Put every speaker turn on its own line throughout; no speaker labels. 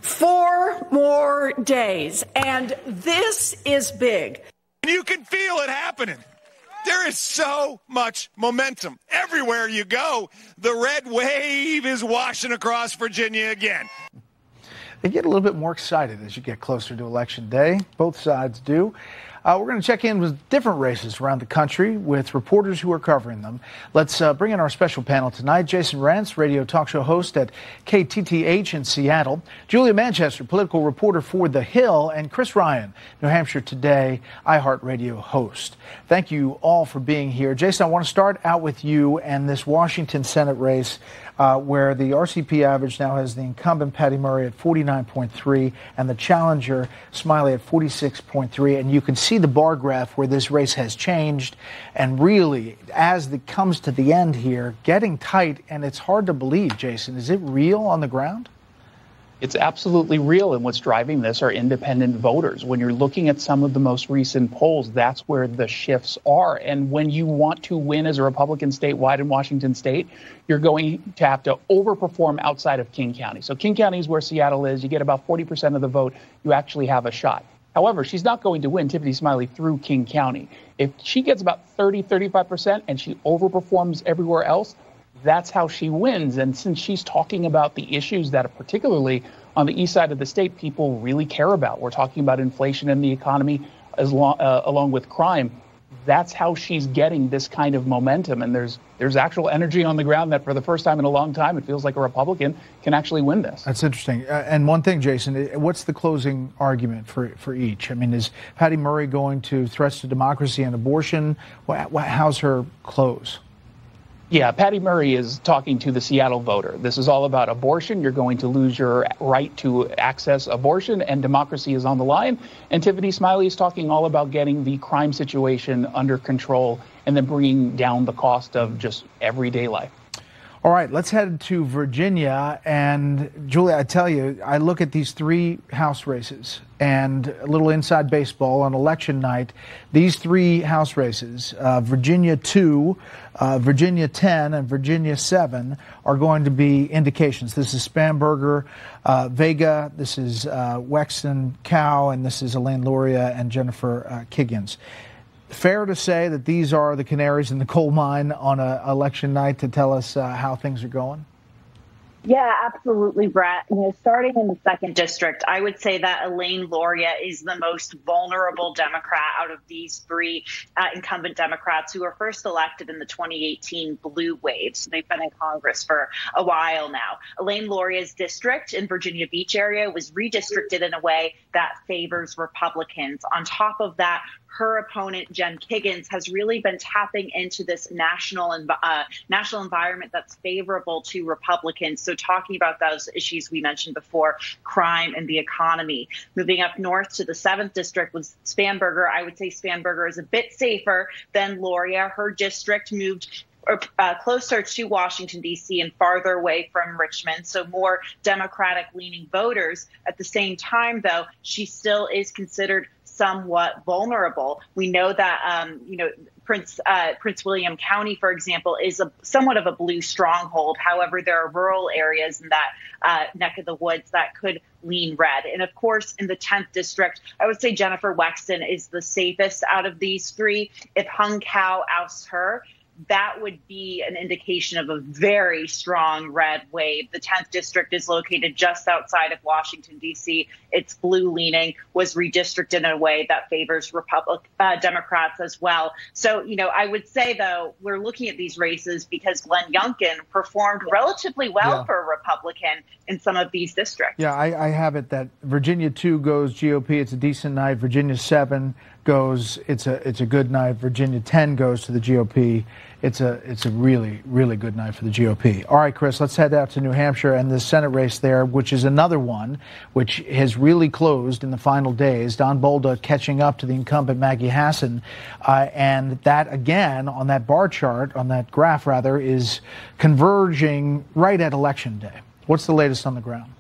4 more days, and this is big.
You can feel it happening. There is so much momentum. Everywhere you go, the red wave is washing across Virginia again.
They get a little bit more excited as you get closer to Election Day. Both sides do. We're going to check in with different races around the country with reporters who are covering them. Let's bring in our special panel tonight. Jason Rantz, radio talk show host at KTTH in Seattle. Julia Manchester, political reporter for The Hill. And Chris Ryan, New Hampshire Today, iHeartRadio host. Thank you all for being here. Jason, I want to start out with you and this Washington Senate race where the RCP average now has the incumbent Patty Murray at 49.3 and the challenger Smiley at 46.3. And you can see the bar graph where this race has changed. And really, as it comes to the end here, getting tight. And it's hard to believe, Jason. Is it real on the ground?
It's absolutely real, and what's driving this are independent voters. When you're looking at some of the most recent polls, that's where the shifts are. And when you want to win as a Republican statewide in Washington state, you're going to have to overperform outside of King County. So King County is where Seattle is. You get about 40% of the vote. You actually have a shot. However, she's not going to win, Tiffany Smiley, through King County. If she gets about 35% and she overperforms everywhere else, that's how she wins. And since she's talking about the issues that are particularly on the east side of the state, people really care about. We're talking about inflation in the economy along with crime. That's how she's getting this kind of momentum. And there's actual energy on the ground that for the first time in a long time, it feels like a Republican can actually win this.
That's interesting. And one thing, Jason, what's the closing argument for each? I mean, is Patty Murray going to threats to democracy and abortion? How's her close?
Yeah, Patty Murray is talking to the Seattle voter. This is all about abortion. You're going to lose your right to access abortion, and democracy is on the line. And Tiffany Smiley is talking all about getting the crime situation under control and then bringing down the cost of just everyday life.
All right, let's head to Virginia. And Julia, I tell you, I look at these three House races and a little inside baseball on election night. These three House races, Virginia 2, Virginia 10, and Virginia 7, are going to be indications. This is Spanberger, Vega, this is Wexton Cow, and this is Elaine Luria and Jennifer Kiggins. Fair to say that these are the canaries in the coal mine on an election night to tell us how things are going?
Yeah, absolutely, Brett. Starting in the 2nd District, I would say that Elaine Luria is the most vulnerable Democrat out of these three incumbent Democrats who were first elected in the 2018 blue wave. So they've been in Congress for a while now. Elaine Luria's district in Virginia Beach area was redistricted in a way that favors Republicans. On top of that, her opponent, Jen Kiggins, has really been tapping into this national environment that's favorable to Republicans. So talking about those issues we mentioned before, crime and the economy. Moving up north to the 7th District with Spanberger, I would say Spanberger is a bit safer than Luria. Her district moved closer to Washington, D.C. and farther away from Richmond, so more Democratic-leaning voters. At the same time, though, she still is considered somewhat vulnerable. We know that, Prince William County, for example, is somewhat of a blue stronghold. However, there are rural areas in that neck of the woods that could lean red. And of course, in the 10th District, I would say Jennifer Wexton is the safest out of these three. If Hung Kao ousts her, that would be an indication of a very strong red wave. The 10th District is located just outside of Washington, D.C. It's blue leaning, was redistricted in a way that favors Democrats as well. So, I would say, though, we're looking at these races because Glenn Youngkin performed relatively well for a Republican in some of these districts.
Yeah, I have it that Virginia 2 goes GOP. It's a decent night. Virginia 7 goes, it's a good night. Virginia 10 goes to the GOP. It's a really, really good night for the GOP. All right, Chris, let's head out to New Hampshire and the Senate race there, which is another one which has really closed in the final days. Don Bolda catching up to the incumbent Maggie Hassan. And that, again, on that bar chart, on that graph, rather, is converging right at Election Day. What's the latest on the ground?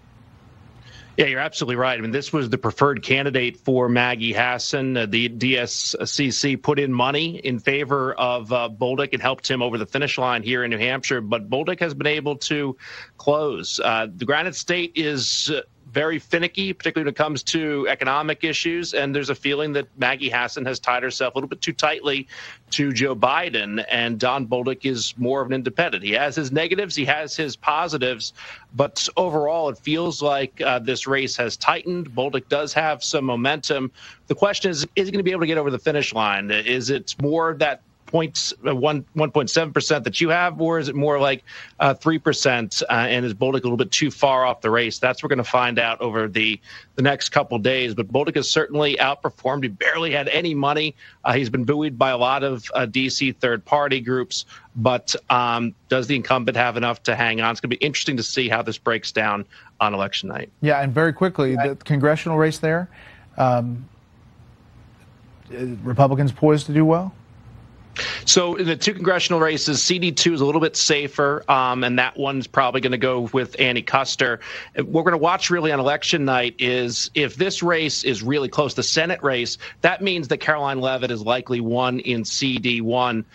Yeah, you're absolutely right. I mean, this was the preferred candidate for Maggie Hassan. The DSCC put in money in favor of Bolduc and helped him over the finish line here in New Hampshire. But Bolduc has been able to close. The Granite State is very finicky, particularly when it comes to economic issues. And there's a feeling that Maggie Hassan has tied herself a little bit too tightly to Joe Biden. And Don Bolduc is more of an independent. He has his negatives, he has his positives. But overall, it feels like this race has tightened. Bolduc does have some momentum. The question is he going to be able to get over the finish line? Is it more that 1.7% that you have, or is it more like 3%? And is Bolduc a little bit too far off the race? That's what we're going to find out over the next couple of days. But Bolduc has certainly outperformed. He barely had any money. He's been buoyed by a lot of D.C. third-party groups. But does the incumbent have enough to hang on? It's going to be interesting to see how this breaks down on election night.
Yeah, and very quickly, the congressional race there, Republicans poised to do well?
So in the two congressional races, CD2 is a little bit safer, and that one's probably going to go with Annie Kuster. What we're going to watch really on election night is if this race is really close, the Senate race, that means that Caroline Leavitt is likely won in CD1.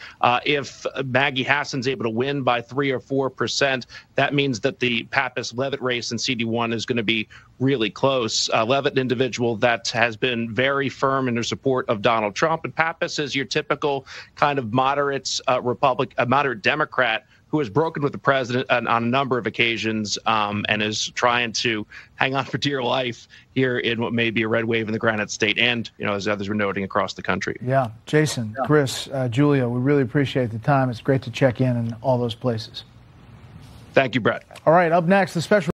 If Maggie Hassan's able to win by 3 or 4%, that means that the Pappas-Leavitt race in CD1 is going to be really close. Leavitt, an individual that has been very firm in her support of Donald Trump, and Pappas is your typical kind of moderate moderate Democrat who has broken with the president on a number of occasions and is trying to hang on for dear life here in what may be a red wave in the Granite State and, as others were noting, across the country.
Yeah. Jason, Chris, Julia, we really appreciate the time. It's great to check in all those places.
Thank you, Brett.
All right, up next, the special